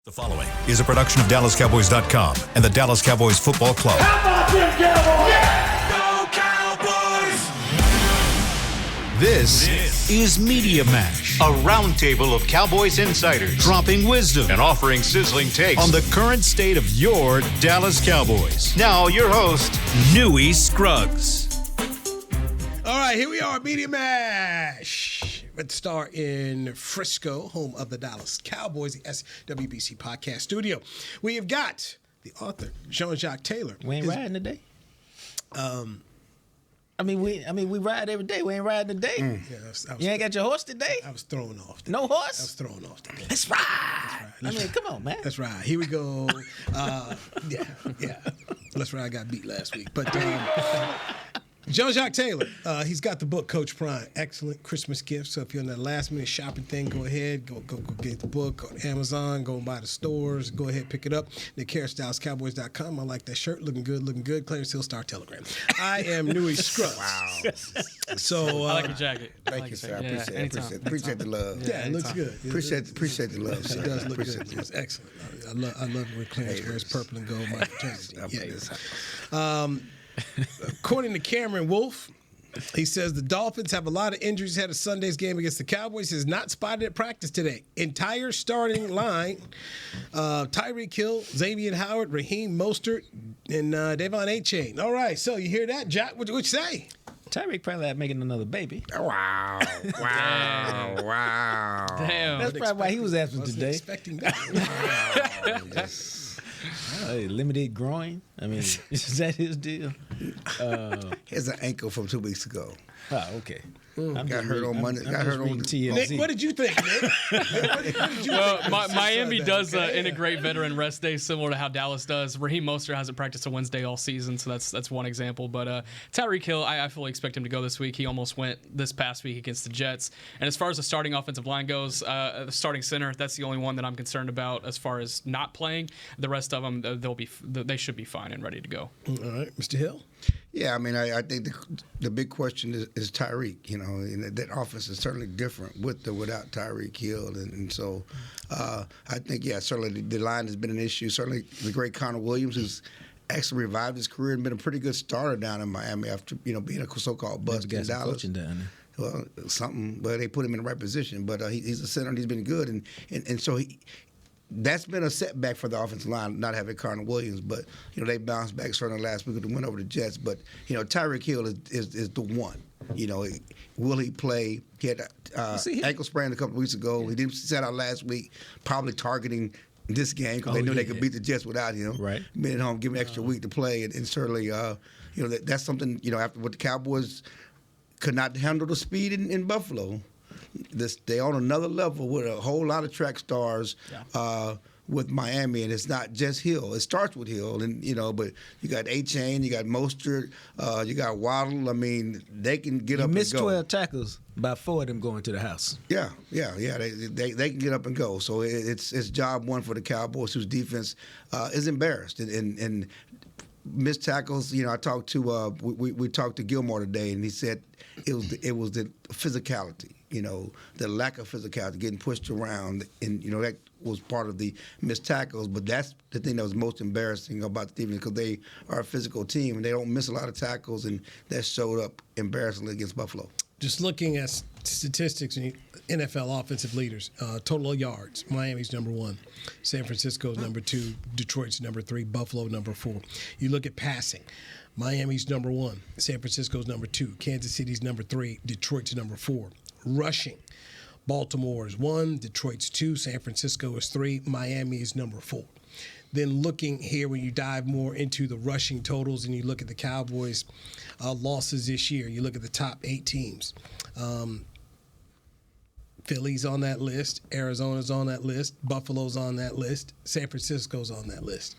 The following is a production of DallasCowboys.com and the Dallas Cowboys Football Club. How about them Cowboys? Yeah! Go Cowboys! This is Media Mash, a roundtable of Cowboys insiders dropping wisdom and offering sizzling takes on the current state of your Dallas Cowboys. Now, your host, Newy Scruggs. All right, here we are, Media Mash. Let's start in Frisco, home of the Dallas Cowboys, the SWBC podcast studio. We have got the author, Jean-Jacques Taylor. We ain't riding today. We ride every day. We ain't riding today. Yeah, You ain't got your horse today? I was thrown off. No horse? I was thrown off today. Let's ride. Come on, man. Let's ride. Here we go. Yeah. Let's ride. I got beat last week. But Jean-Jacques Taylor, he's got the book, Coach Prime. Excellent Christmas gift. So if you're in that last-minute shopping thing, go ahead. Go get the book on Amazon. Go by the stores. Go ahead, pick it up. Nick Harris, DallasCowboys.com. I like that shirt. Looking good. Clarence Hill, Star Telegram. I am Newy Scruggs. Wow. So I like your jacket. Thank you, sir. I appreciate the love. Yeah, it looks good. Appreciate the love, sir. It does look good. It's excellent. I love when Clarence wears purple and gold. My fraternity. According to Cameron Wolf, he says the Dolphins have a lot of injuries ahead of Sunday's game against the Cowboys. He is not spotted at practice today. Entire starting line, Tyreek Hill, Xavier Howard, Raheem Mostert, and Devon A-Chain. All right, so you hear that, Jack? What you say? Tyreek probably out making another baby. Wow. Damn. That's probably why he was absent Wasn't today. expecting that. Limited groin. Is that his deal? Here's an ankle from 2 weeks ago. Oh, okay. Got hurt on Monday. Got hurt on TLC. Nick, what did you think, Nick? Miami does integrate veteran rest days similar to how Dallas does. Raheem Mostert hasn't practiced a Wednesday all season, so that's one example. But Tyreek Hill, I fully expect him to go this week. He almost went this past week against the Jets. And as far as the starting offensive line goes, the starting center, that's the only one that I'm concerned about as far as not playing. The rest of them, they should be fine and ready to go. All right, Mr. Hill. Yeah, I think the big question is Tyreek. And that offense is certainly different with or without Tyreek Hill, and so I think certainly the line has been an issue. Certainly the great Connor Williams, who's actually revived his career and been a pretty good starter down in Miami after being a so-called bust in Dallas. Coaching down there. Well, they put him in the right position, but he's a center and he's been good, and so that's been a setback for the offensive line, not having Connor Williams. But they bounced back certainly last week with the win over the Jets. But Tyreek Hill is the one. Will he play? He had ankle sprain a couple of weeks ago. He didn't set out last week, probably targeting this game because they knew they could beat the Jets without him. Right. Being at home, give him an extra week to play, and certainly that's something after what the Cowboys could not handle the speed in Buffalo. They on another level with a whole lot of track stars with Miami, and it's not just Hill. It starts with Hill, and but you got A-Chain, you got Mostert, you got Waddle. They can get up and go. Missed 12 tackles, about 4 of them going to the house. Yeah. They can get up and go. So it's job one for the Cowboys, whose defense is embarrassed and missed tackles. I talked to we talked to Gilmore today, and he said it was the physicality. The lack of physicality, getting pushed around, and that was part of the missed tackles. But that's the thing that was most embarrassing about the team, because they are a physical team and they don't miss a lot of tackles, and that showed up embarrassingly against Buffalo. Just looking at statistics, NFL offensive leaders, total yards, Miami's number 1, San Francisco's number 2, Detroit's number 3, Buffalo number 4. You look at passing, Miami's number 1, San Francisco's number 2, Kansas City's number 3, Detroit's number 4. Rushing, Baltimore is 1, Detroit's 2, San Francisco is 3, Miami is number 4. Then looking here, when you dive more into the rushing totals and you look at the Cowboys' losses this year, you look at the top 8 teams. Philly's on that list, Arizona's on that list, Buffalo's on that list, San Francisco's on that list.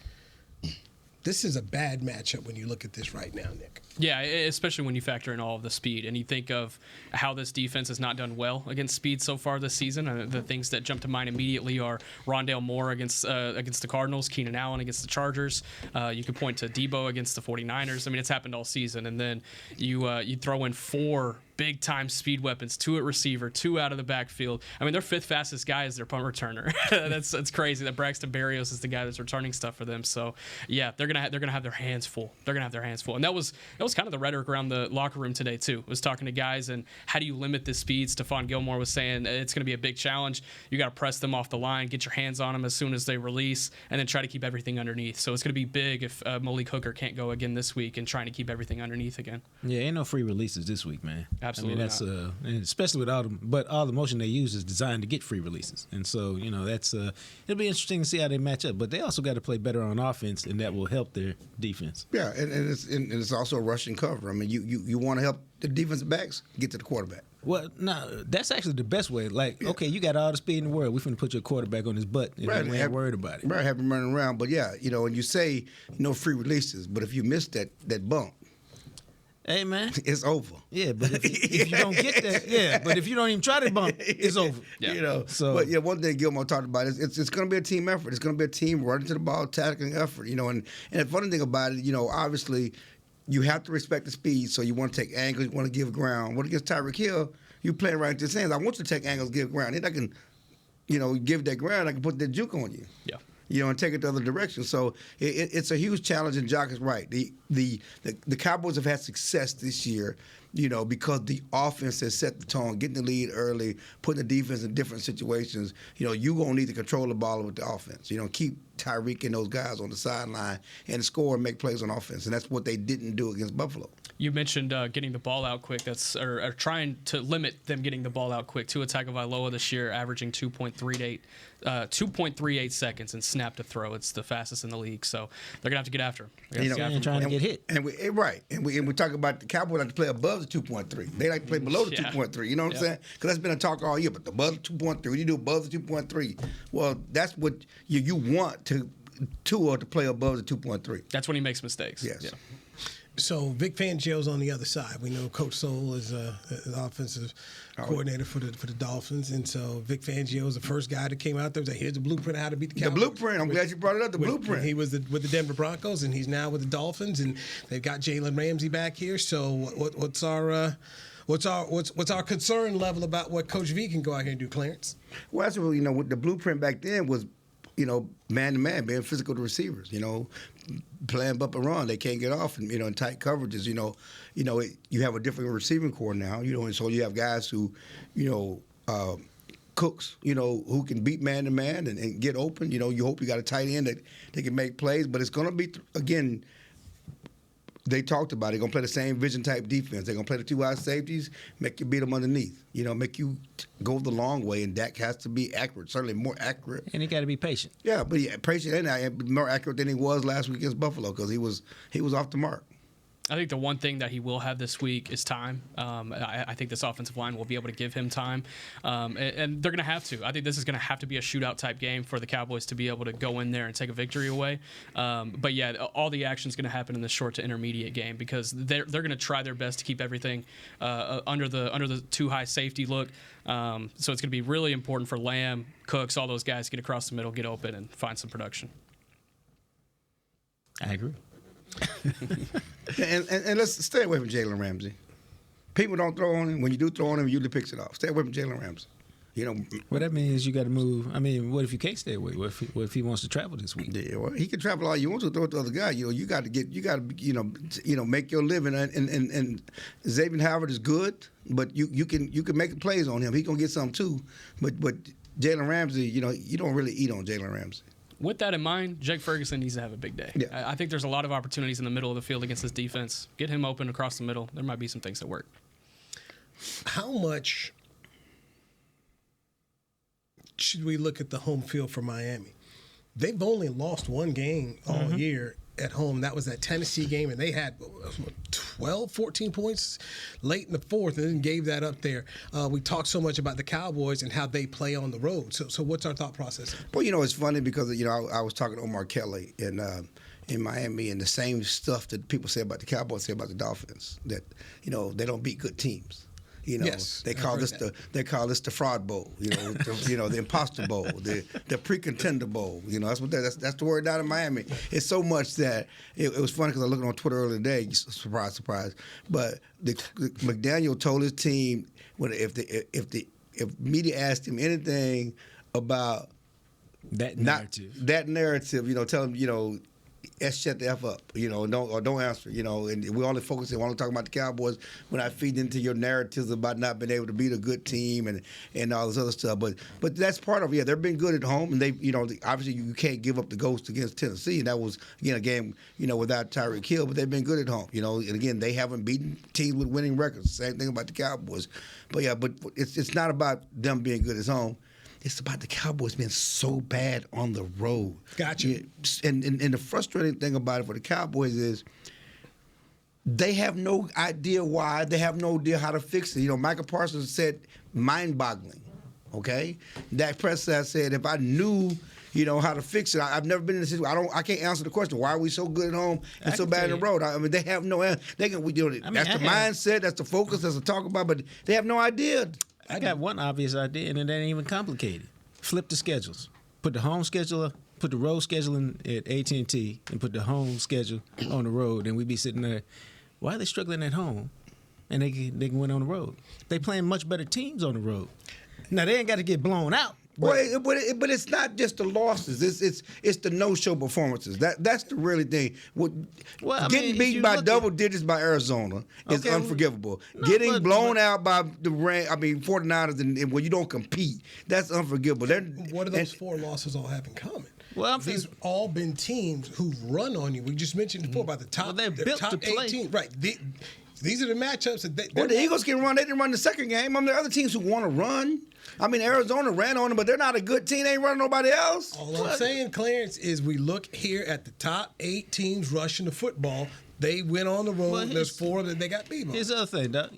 This is a bad matchup when you look at this right now, Nick. Yeah, especially when you factor in all of the speed and you think of how this defense has not done well against speed so far this season. The things that jump to mind immediately are Rondale Moore against the Cardinals, Keenan Allen against the Chargers. You could point to Debo against the 49ers. It's happened all season. And then you throw in 4 big time speed weapons, 2 at receiver, 2 out of the backfield. I mean, their 5th fastest guy is their punt returner. that's crazy that Braxton Berrios is the guy that's returning stuff for them. So yeah, they're gonna have their hands full. And that was kind of the rhetoric around the locker room today too. Was talking to guys and how do you limit the speed? Stephon Gilmore was saying it's gonna be a big challenge. You got to press them off the line, get your hands on them as soon as they release, and then try to keep everything underneath. So it's gonna be big if Malik Hooker can't go again this week and trying to keep everything underneath again. Yeah, ain't no free releases this week, man. Absolutely, I mean, that's and especially with all the motion they use is designed to get free releases, and so that's it'll be interesting to see how they match up. But they also got to play better on offense, and that will help their defense. Yeah, and it's also a rushing cover. I mean, you want to help the defensive backs get to the quarterback. Well, no, that's actually the best way. Like, okay, you got all the speed in the world. We're finna put your quarterback on his butt, and we ain't worried about it. Right, have him running around. But yeah, and you say no free releases, but if you miss that bump, hey, man, it's over. Yeah, but if you don't get that, but if you don't even try to bump, it's over. Yeah. But one thing Gilmore talked about is it's going to be a team effort. It's going to be a team running to the ball, tackling effort. And the funny thing about it, obviously, you have to respect the speed. So you want to take angles, you want to give ground. What against Tyreek Hill, you playing right into his hands. I want you to take angles, give ground. Then I can, give that ground. I can put that juke on you. Yeah. And take it the other direction. So it's a huge challenge, and Jock is right. The Cowboys have had success this year, because the offense has set the tone, getting the lead early, putting the defense in different situations. You're going to need to control the ball with the offense. Keep Tyreek and those guys on the sideline and score and make plays on offense. And that's what they didn't do against Buffalo. You mentioned getting the ball out quick. Or trying to limit them getting the ball out quick. Tua Tagovailoa this year averaging 2.38 seconds and snap to throw. It's the fastest in the league. So they're gonna have to get after him. And trying to get hit. And we talk about the Cowboys like to play above the 2.3. They like to play below the 2.3. You know what I'm saying? Because that's been a talk all year. But above the 2.3, when you do above the 2.3, well, that's what you want Tua to play above the 2.3. That's when he makes mistakes. Yes. Yeah. So Vic Fangio's on the other side. We know Coach Soul is an offensive coordinator for the Dolphins, and so Vic Fangio is the first guy that came out there and said, "Here's the blueprint of how to beat the Cowboys." The blueprint. I'm glad you brought it up. The blueprint. He was with the Denver Broncos, and he's now with the Dolphins, and they've got Jalen Ramsey back here. So what's our concern level about what Coach V can go out here and do, Clarence? Well, that's what the blueprint back then was. Man to man, being physical to receivers. Playing bump and run, they can't get off. And in tight coverages, you have a different receiving core now. And so you have guys who, cooks, who can beat man to man and get open. You hope you got a tight end that they can make plays, but it's going to be again. They talked about it. They're going to play the same vision type defense. They're going to play the 2 wide safeties, make you beat them underneath. Make you go the long way, and Dak has to be accurate, certainly more accurate. And he got to be patient. Yeah, but patient and more accurate than he was last week against Buffalo because he was off the mark. I think the one thing that he will have this week is time. I think this offensive line will be able to give him time, and they're going to have to. I think this is going to have to be a shootout type game for the Cowboys to be able to go in there and take a victory away. But yeah, all the action is going to happen in the short to intermediate game because they're going to try their best to keep everything under the too high safety look. So it's going to be really important for Lamb, Cooks, all those guys to get across the middle, get open, and find some production. I agree. and let's stay away from Jalen Ramsey. People don't throw on him. When you do throw on him, he usually picks it off. Stay away from Jalen Ramsey. Well, that means you got to move. I mean, what if you can't stay away? What if he wants to travel this week? Yeah, well, he can travel all you want to throw it to the other guy. You got to make your living. And Xavier Howard is good, but you can make plays on him. He gonna get some too. But Jalen Ramsey, you don't really eat on Jalen Ramsey. With that in mind, Jake Ferguson needs to have a big day. Yeah. I think there's a lot of opportunities in the middle of the field against this defense. Get him open across the middle. There might be some things that work. How much should we look at the home field for Miami? They've only lost one game all year at home. That was that Tennessee game, and they had 12, 14 points late in the fourth and then gave that up there. We talked so much about the Cowboys and how they play on the road. So what's our thought process? Well, it's funny because, I was talking to Omar Kelly in Miami, and the same stuff that people say about the Cowboys say about the Dolphins, that, they don't beat good teams. You know, Yes, they call this the fraud bowl. You know, the imposter bowl, the pre-contender bowl. You know, that's the word down in Miami. It's so much that it was funny because I looked on Twitter earlier today. Surprise! But McDaniel told his team if media asked him anything about that narrative, you know, tell him, you know, shut the F up, you know, don't answer, you know, and we only talk about the Cowboys when I feed into your narratives about not being able to beat a good team and all this other stuff. But that's part of it. Yeah, they've been good at home, and they, you know, obviously you can't give up the ghost against Tennessee, and that was, again, a game, you know, without Tyreek Hill, but they've been good at home, you know, and again, they haven't beaten teams with winning records. Same thing about the Cowboys. But yeah, but it's not about them being good at home. It's about the Cowboys being so bad on the road. Gotcha. Yeah, and the frustrating thing about it for the Cowboys is they have no idea why. They have no idea how to fix it. You know, Michael Parsons said mind-boggling, okay? Dak Prescott said, if I knew, you know, how to fix it, I've never been in a situation. I can't answer the question. Why are we so good at home and so bad on the road? I mean, they have no answer. That's the mindset. That's the focus. That's the talk about. But they have no idea. I got one obvious idea, and it ain't even complicated. Flip the schedules. Put the home schedule, put the road schedule in at AT&T, and put the home schedule on the road, and we'd be sitting there. Why are they struggling at home, and they can win on the road? They playing much better teams on the road. Now they ain't got to get blown out. But it's not just the losses. It's the no-show performances. That's the really thing. Getting beaten by double digits by Arizona is unforgivable. Getting blown out by the 49ers and where you don't compete, that's unforgivable. What do those four losses all have in common? Well, these have all been teams who've run on you. We just mentioned before about the top. They're built top to play. 18, right? These are the matchups that the Eagles can run. They didn't run the second game. I mean, there are other teams who want to run. I mean, Arizona ran on them, but they're not a good team. They ain't running nobody else. All I'm saying, Clarence, is we look here at the top 8 teams rushing the football. They went on the road. Well, There's 4 that they got beat on. Here's the other thing, Doug.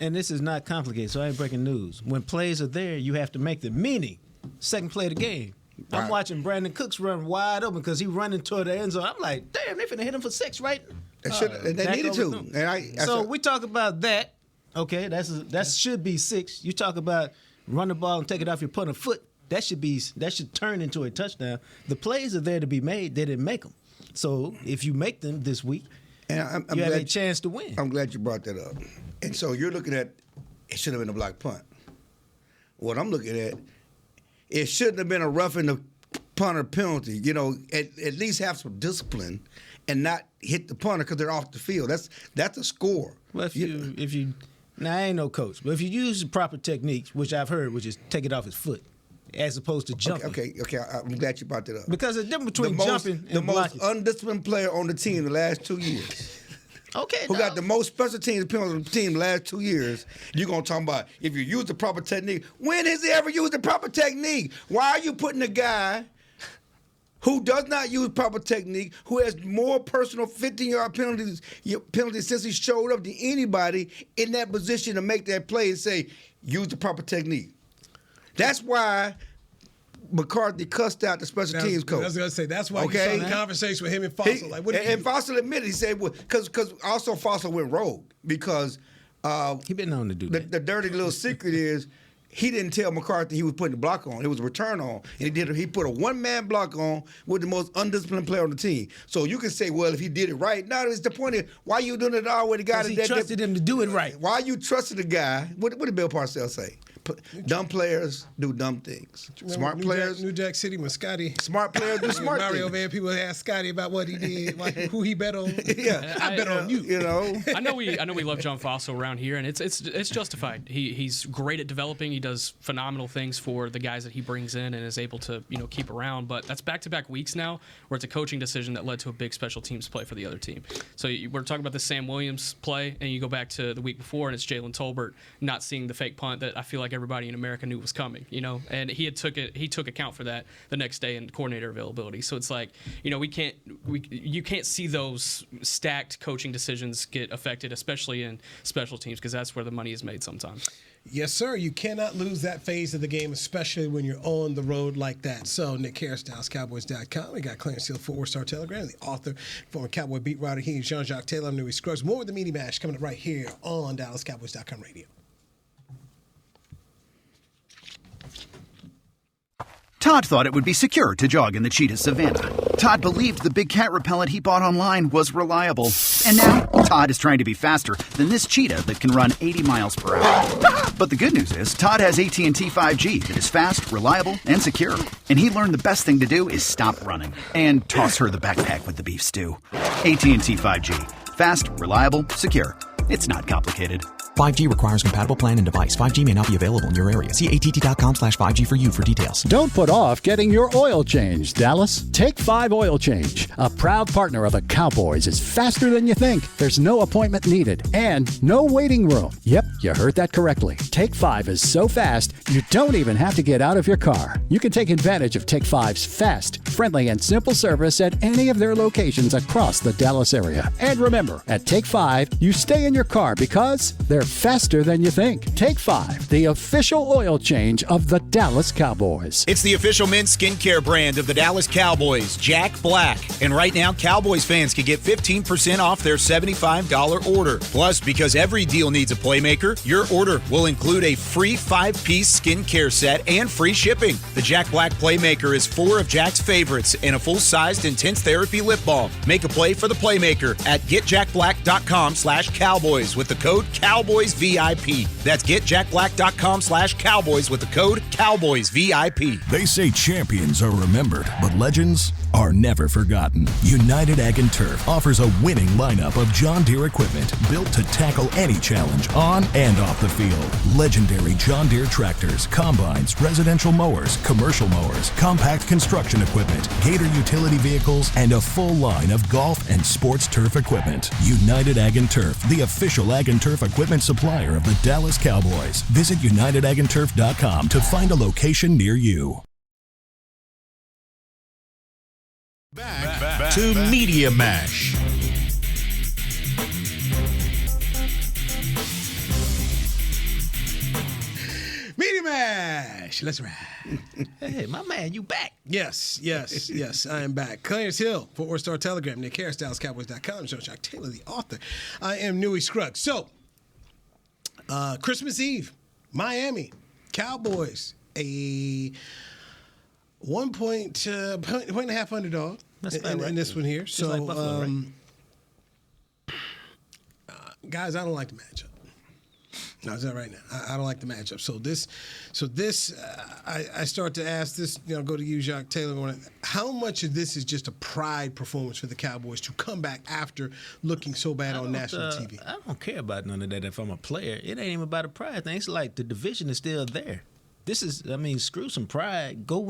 And this is not complicated, so I ain't breaking news. When plays are there, you have to make them. Meaning, second play of the game. I'm watching Brandon Cooks run wide open because he running toward the end zone. I'm like, damn, they finna hit him for 6, right? They needed to. So we talk about that. Okay, that should be 6. You talk about run the ball and take it off your punter foot. That should turn into a touchdown. The plays are there to be made. They didn't make them. So if you make them this week, and you have a chance to win. I'm glad you brought that up. And so you're looking at it should have been a block punt. What I'm looking at, it shouldn't have been a roughing the punter penalty. You know, at least have some discipline and not hit the punter because they're off the field. That's a score. Well, if you now I ain't no coach, but if you use the proper techniques, which I've heard, which is take it off his foot, as opposed to jumping. Okay. I'm glad you brought that up. Because there's a difference between jumping and blocking. The most blocking. undisciplined player on the team the last 2 years. Okay. Who got the most special teams penalties on the team the last 2 years? You're gonna talk about if you use the proper technique. When has he ever used the proper technique? Why are you putting a guy who does not use proper technique, who has more personal 15-yard penalties since he showed up than anybody in that position to make that play and say, use the proper technique? That's why McCarthy cussed out the special teams coach. I was going to say, that's why you saw the conversation with him and Fossil. And Fossil admitted, he said, well, because also Fossil went rogue because he been known to do that. The dirty little secret is he didn't tell McCarthy he was putting the block on. It was a return on. And he put a one-man block on with the most undisciplined player on the team. So you can say, well, if he did it right. No, it's the point of why you doing it all with the guy that trusted him to do it right. Why you trusted the guy? What did Bill Parcells say? Dumb players do dumb things. Smart players. New Jack City when Scotty. Smart players do smart Mario things. Van, people ask Scotty about what he did, like who he bet on. Yeah, I bet on you. You know. I know we love John Fossil around here, and it's justified. He's great at developing. He does phenomenal things for the guys that he brings in and is able to keep around. But that's back-to-back weeks now where it's a coaching decision that led to a big special teams play for the other team. So we're talking about the Sam Williams play, and you go back to the week before, and it's Jalen Tolbert not seeing the fake punt that I feel like everybody in America knew was coming, and he took account for that the next day in coordinator availability. So it's like, you can't see those stacked coaching decisions get affected, especially in special teams, because that's where the money is made sometimes. Yes, sir. You cannot lose that phase of the game, especially when you're on the road like that. So, Nick Harris, DallasCowboys.com. We got Clarence Hill, 4-Star Telegram, the author, former Cowboy beat writer. He and Jean-Jacques Taylor. I'm Newy Scruggs. More of the Media Mash coming up right here on DallasCowboys.com radio. Todd thought it would be secure to jog in the cheetah savanna. Todd believed the big cat repellent he bought online was reliable. And now, Todd is trying to be faster than this cheetah that can run 80 miles per hour. But the good news is, Todd has AT&T 5G that is fast, reliable, and secure. And he learned the best thing to do is stop running and toss her the backpack with the beef stew. AT&T 5G. Fast, reliable, secure. It's not complicated. 5G requires compatible plan and device. 5G may not be available in your area. See att.com/5G for you for details. Don't put off getting your oil changed, Dallas. Take 5 Oil Change, a proud partner of the Cowboys, is faster than you think. There's no appointment needed and no waiting room. Yep, you heard that correctly. Take 5 is so fast, you don't even have to get out of your car. You can take advantage of Take 5's fast, friendly, and simple service at any of their locations across the Dallas area. And remember, at Take 5, you stay in your car because they're faster than you think. Take 5, the official oil change of the Dallas Cowboys. It's the official men's skincare brand of the Dallas Cowboys, Jack Black. And right now, Cowboys fans can get 15% off their $75 order. Plus, because every deal needs a playmaker, your order will include a free 5-piece skincare set and free shipping. The Jack Black Playmaker is 4 of Jack's favorites and a full-sized intense therapy lip balm. Make a play for the Playmaker at getjackblack.com/Cowboys with the code CowboysVIP. That's getjackblack.com/Cowboys with the code CowboysVIP. They say champions are remembered, but legends are never forgotten. United Ag and Turf offers a winning lineup of John Deere equipment built to tackle any challenge on and off the field. Legendary John Deere tractors, combines, residential mowers, commercial mowers, compact construction equipment, Gator utility vehicles, and a full line of golf and sports turf equipment. United Ag and Turf, the official Ag and Turf equipment supplier of the Dallas Cowboys. Visit UnitedAgAndTurf.com to find a location near you. Back to Media Mash. Media Mash. Let's ride. Hey, my man, you back. Yes, I am back. Clarence Hill, Fort Worth Star Telegram, Nick Harris, DallasCowboys.com, Joe Shock Taylor, the author. I am Newey Scruggs. So, Christmas Eve, Miami, Cowboys, a point and a half underdog. That's in this one here. Just So, like Buffalo, right? Guys, I don't like the matchup. No, it's not right now. I don't like the matchup. So this, I start to ask this. Go to you, Jacques Taylor. How much of this is just a pride performance for the Cowboys to come back after looking so bad on national TV? I don't care about none of that. If I'm a player, it ain't even about a pride thing. It's like the division is still there. This is, screw some pride. Go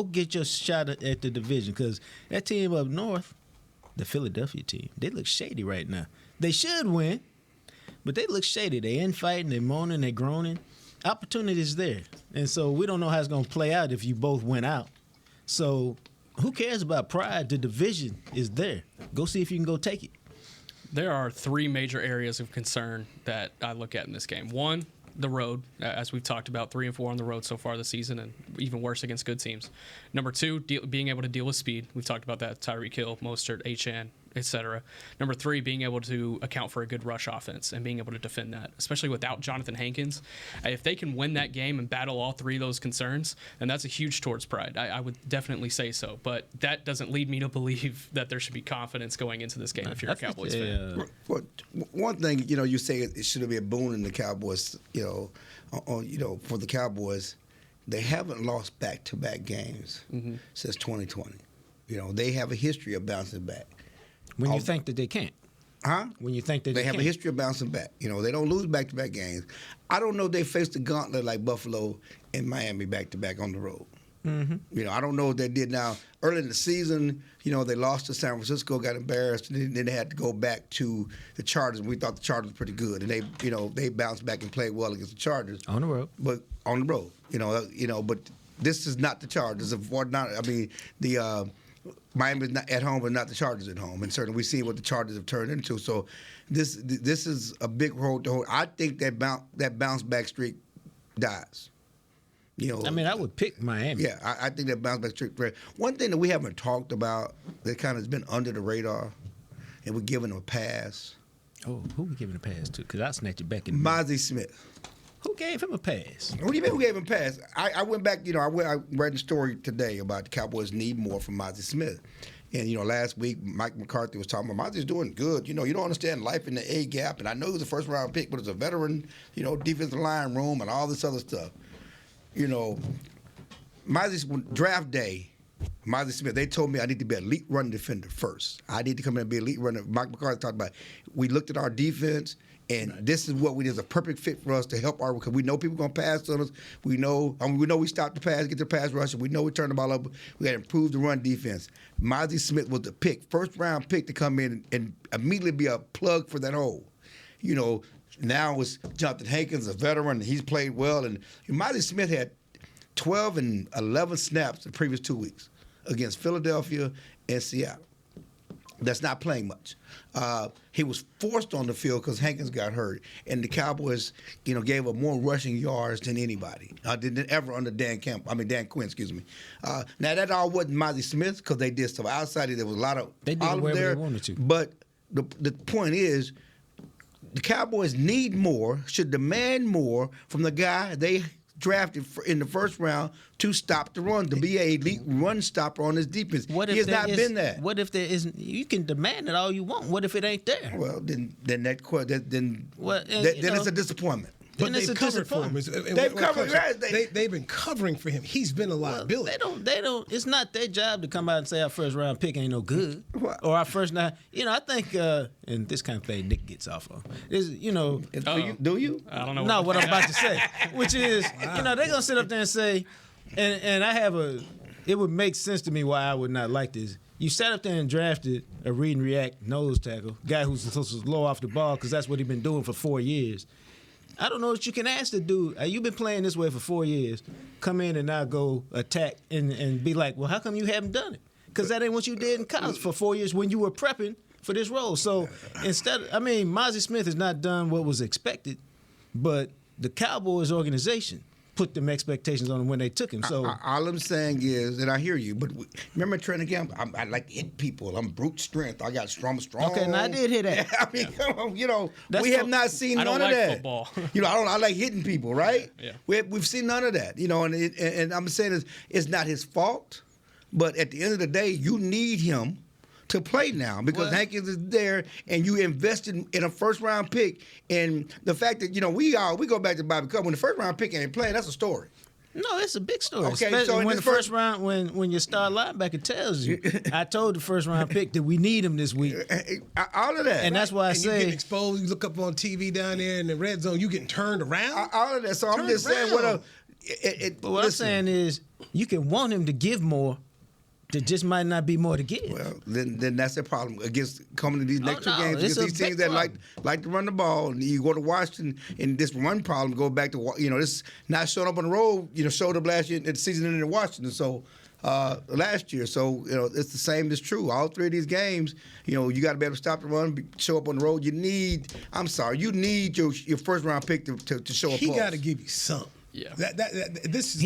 get your shot at the division, because that team up north, the Philadelphia team, they look shady right now. They should win, but they look shady. They infighting, they moaning, they groaning. Opportunity is there. And so we don't know how it's going to play out if you both went out. So who cares about pride? The division is there. Go see if you can go take it. There are 3 major areas of concern that I look at in this game. One, the road, as we've talked about, 3 and 4 on the road so far this season, and even worse against good teams. Number 2, being able to deal with speed. We've talked about that. Tyreek Hill, Mostert, Achane, etc. Number 3, being able to account for a good rush offense and being able to defend that, especially without Jonathan Hankins. If they can win that game and battle all 3 of those concerns, then that's a huge towards pride. I would definitely say so. But that doesn't lead me to believe that there should be confidence going into this game if you're a Cowboys fan. Well, one thing, you say it should be a boon in the Cowboys, for the Cowboys. They haven't lost back-to-back games since 2020. They have a history of bouncing back. When you think that they can't. Huh? When you think that they have can't. a history of bouncing back. They don't lose back-to-back games. I don't know if they faced the gauntlet like Buffalo and Miami back-to-back on the road. Mm-hmm. I don't know if they did. Now, early in the season, they lost to San Francisco, got embarrassed, and then they had to go back to the Chargers. We thought the Chargers were pretty good, and they bounced back and played well against the Chargers on the road. But on the road, but this is not the Chargers. Miami's not at home, but not the Chargers at home, and certainly we've seen what the Chargers have turned into. So this is a big road to hold. I think that bounce back streak dies. I would pick Miami. Yeah, I think that bounce back streak. One thing that we haven't talked about that kind of has been under the radar, and we're giving them a pass. Oh, who we giving a pass to? Because I'll snatch it back in. Mozzie Smith. Who gave him a pass? What do you mean who gave him a pass? I went back, I read the story today about the Cowboys need more from Mozzie Smith. And, last week, Mike McCarthy was talking about Mozzie's doing good. You don't understand life in the A-gap. And I know he was a first-round pick, but it's a veteran, defensive line room and all this other stuff. Mozzie's draft day, Mozzie Smith, they told me I need to be an elite run defender first. I need to come in and be an elite runner. Mike McCarthy talked about we looked at our defense, and this is what is a perfect fit for us to help because we know people are going to pass on us. We know we stop the pass, get the pass rush, and we know we turn the ball up. We got to improve the run defense. Mozzie Smith was the first-round pick to come in and immediately be a plug for that hole. Now it's Jonathan Hankins, a veteran, and he's played well. And Mozzie Smith had 12 and 11 snaps the previous 2 weeks against Philadelphia and Seattle. That's not playing much. He was forced on the field because Hankins got hurt, and the Cowboys, gave up more rushing yards than anybody than ever under Dan Quinn. Excuse me. Now that all wasn't Mozzie Smith because they did stuff outside. There was a lot of they did whatever they wanted to. But the point is, the Cowboys need more, should demand more from the guy they drafted in the first round to stop the run, to be an elite run stopper on his defense. He has not been that. What if there isn't? You can demand it all you want. What if it ain't there? Well, then it's a disappointment. But they've covered for him. They've covered. They've been covering for him. He's been a liability. They don't. It's not their job to come out and say our first round pick ain't no good, or our first now. I think, and this kind of thing Nick gets off on is, Do you? I don't know. No, what I'm about to say, which is, they're gonna sit up there and say, and I have it would make sense to me why I would not like this. You sat up there and drafted a read and react nose tackle, guy who's supposed to slow off the ball because that's what he's been doing for 4 years. I don't know what you can ask the dude. You've been playing this way for 4 years. Come in and now go attack and be like, well, how come you haven't done it? Because that ain't what you did in college for 4 years when you were prepping for this role. So Mozzie Smith has not done what was expected, but the Cowboys organization put them expectations on him when they took him. So all I'm saying is that I hear you, but remember training camp, I like to hit people. I'm brute strength. I got strong. Okay, now I did hear that. Come on, we have not seen none of that. Football. I like hitting people, right? Yeah. We've seen none of that. And I'm saying it's not his fault, but at the end of the day, you need him to play now because Hankins is there and you invested in a first-round pick. And the fact that, we go back to Bobby Cobb. When the first-round pick ain't playing, that's a story. No, it's a big story. Okay, especially so when the first round, when your star linebacker tells you, I told the first-round pick that we need him this week. All of that. And that's why I say. You get exposed, you look up on TV down there in the red zone, you getting turned around? All of that. So I'm just saying But what I'm saying is you can want him to give more. There just might not be more to give. Well, then that's the problem against coming to these next two games against these teams that like to run the ball. And you go to Washington, and this run problem go back to this not showing up on the road. Showed up last year at the season in Washington. So last year, so it's the same is true. All three of these games, you got to be able to stop the run, show up on the road. You need your first round pick to show up. He got to give you something. Yeah,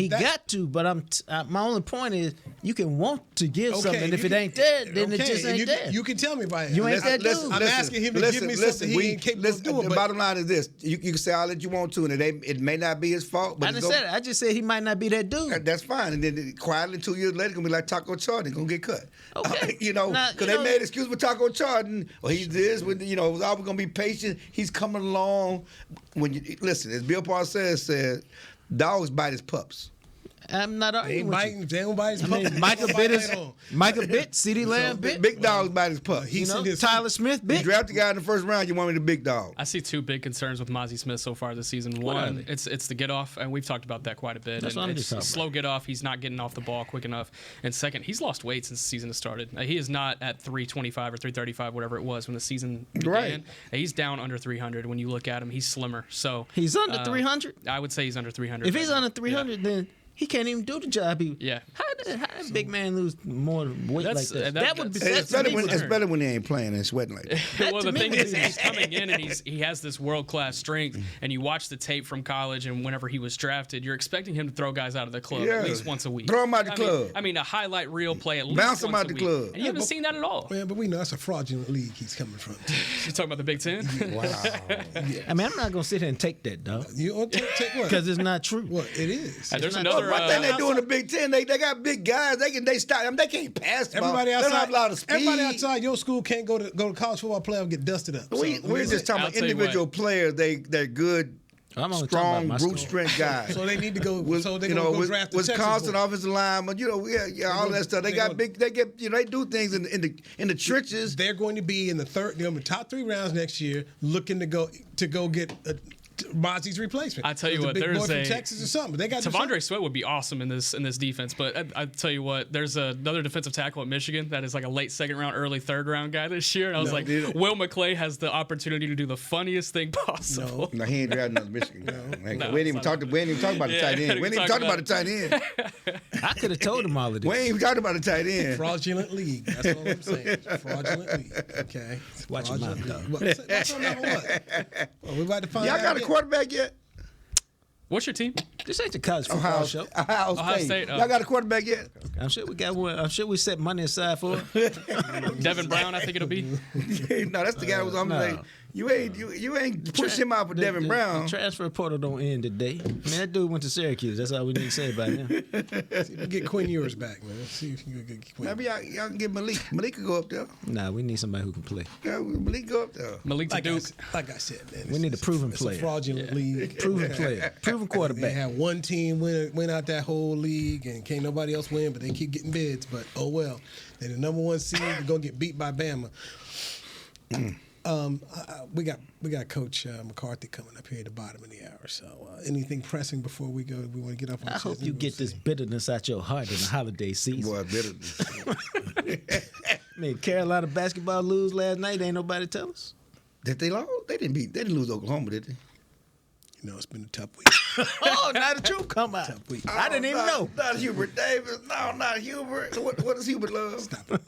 got to, but my only point is you can want to give something, and if it ain't there, then it just ain't there. You can tell me about it. You ain't that dude. I'm asking him to give me something he ain't capable of doing. The bottom line is this: you can say all that you want to, and it may not be his fault. But I just said he might not be that dude. That's fine, and then quietly 2 years later, gonna be like Taco Charlton, gonna get cut. Okay, because they made excuse for Taco Charlton. Well, he's this. It was always gonna be patient. He's coming along. Listen, as Bill Parcells said. Dogs bite his pups. I'm not arguing with you. They don't bite his pups. Michael bit, CeeDee Lamb bit. Big dogs bite his pups. Tyler Smith bit. You draft the guy in the first round, you want me the big dog. I see two big concerns with Mozzie Smith so far this season. One, it's the get off, and we've talked about that quite a bit. That's what I'm just talking about. Slow get off. He's not getting off the ball quick enough. And second, he's lost weight since the season has started. He is not at 325 or 335, whatever it was when the season began. Right. He's down under 300. When you look at him, he's slimmer. So he's under 300. I would say he's under 300. If he's under 300, then He can't even do the job. How did a big man lose more weight like that? That would be. It's better when he ain't playing and sweating like that. Well, the thing is, he's coming in and he has this world class strength. And you watch the tape from college and whenever he was drafted, you're expecting him to throw guys out of the club at least once a week. Throw him out the club. I mean, a highlight reel play at least bounce once him out a the week. club. And you haven't seen that at all. Man, but we know that's a fraudulent league he's coming from. You talking about the Big Ten? Wow. Yes. I mean, I'm not gonna sit here and take that, dog. You want to take what? Because it's not true. What it is. There's another. One thing they do in the Big Ten, they got big guys. They stop them. They can't pass the ball. Everybody outside. They don't have a lot of speed. Everybody outside your school can't go to college football playoff and get dusted up. We're just talking about individual players. They're good. I'm only strong, talking about my brute strength guys. So they need to go. So they go draft the Wisconsin offensive lineman. All that stuff. They got big. They get. They do things in the trenches. They're going to be in the top 3 rounds next year, looking to go get Mozzie's replacement. I tell you what, big there's boy from Texas or something. They got Tavondre Sweat would be awesome in this defense, but I tell you what, there's another defensive tackle at Michigan that is like a late 2nd round, early 3rd round guy this year, and I was Will McClay has the opportunity to do the funniest thing possible. No, he ain't drafting another Michigan guy. We ain't even talked about the tight end. We ain't even talked about the tight end. I could have told him all of this. We ain't even talked about the tight end. Fraudulent league. That's all I'm saying. Fraudulent league. Okay. Watch your mouth, dog. What's on number what? Well, we about to find out. Y'all got a quarterback yet? What's your team? This ain't the college football show. Ohio State. Y'all got a quarterback yet? I'm sure we got one. I'm sure we set money aside for it. Devin Brown, I think it'll be. No, that's the guy who was on the You ain't push him out for Devin Brown. The transfer portal don't end today. I mean, that dude went to Syracuse. That's all we need to say about him. See if we get Quinn Ewers back, man. Let's see if you can get Quinn. Maybe y'all can get Malik. Malik could go up there. Nah, we need somebody who can play. Yeah, Malik go up there. Malik to Duke. Like I said, man. We need a proven player. It's a fraudulent league. Proven player. Proven quarterback. They had one team win out that whole league, and can't nobody else win, but they keep getting bids. But oh well. They're the number 1 seed. They're going to get beat by Bama. We got Coach McCarthy coming up here at the bottom of the hour. So anything pressing before we go? We want to get off. I hope you get this bitterness out your heart in the holiday season. Boy, bitterness. I mean, Carolina basketball lose last night. Ain't nobody tell us. Did they lose? They didn't lose Oklahoma, did they? You know, it's been a tough week. Oh, now the truth come out. Tough week. I didn't even know. Not Hubert Davis. No, not Hubert. What does Hubert love? Stop it.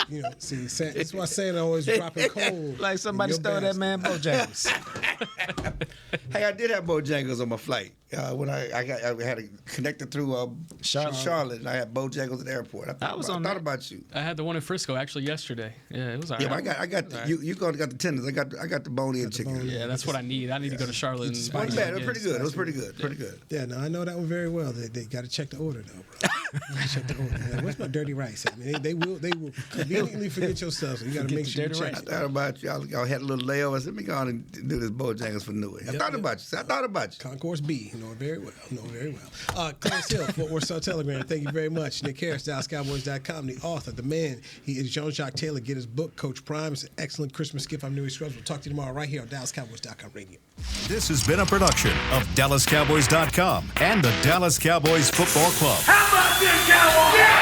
You know, see, that's why Santa always dropping cold. Like somebody stole that man Bojangles. Hey, I did have Bojangles on my flight. When I had it connected through Charlotte, and I had Bojangles at the airport. I thought about you. I had the one in Frisco actually yesterday. Yeah, it was all right. Yeah, but I got the, you got the tenders. I got the bone-in chicken. Yeah, that's what I need. I need to go to Charlotte. It wasn't bad. It was pretty good. It was pretty good. Pretty good. Yeah, no, I know that one very well. They got to check the order though, bro. Check the order. Yeah, where's my dirty rice? I mean, they will conveniently forget your stuff. So you got to make sure you check. I thought about you. Y'all had a little layover. I said, let me go on and do this Bojangles for Newey. I thought about you. Concourse B. You know it very well. Clarence Hill, Fort Worth Star Telegram. Thank you very much. Nick Harris, DallasCowboys.com, the author, the man. He is Jean-Jacques Taylor. Get his book, Coach Prime. It's an excellent Christmas gift. I'm Newey Scruggs. We'll talk to you tomorrow right here on DallasCowboys.com radio. This has been a production of DallasCowboys.com and the Dallas Cowboys Football Club. How about this, Cowboys? Yeah!